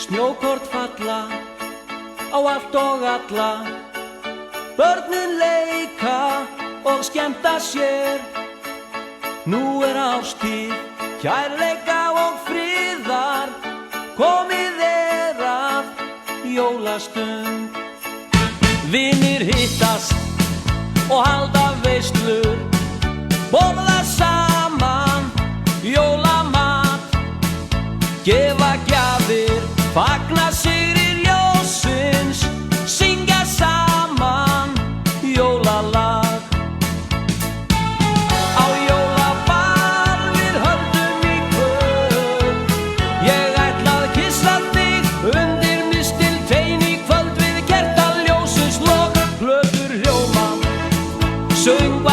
snjókort falla á allt og alla. Börnin leika og skemmta sér. Nú árstíð kærleika og friðar. Komið að jólastund. Vinir hittast og halda veislur. Borða saman jólamat. Gefa gjafir, fagna sigri ljósins. Syngja saman jólalag. Á jólaball við höldum í kvöld. Ég ætla að kyssa þig undir mistiltein í kvöld. Við kertaljósins lok, plötur hljóma, söngva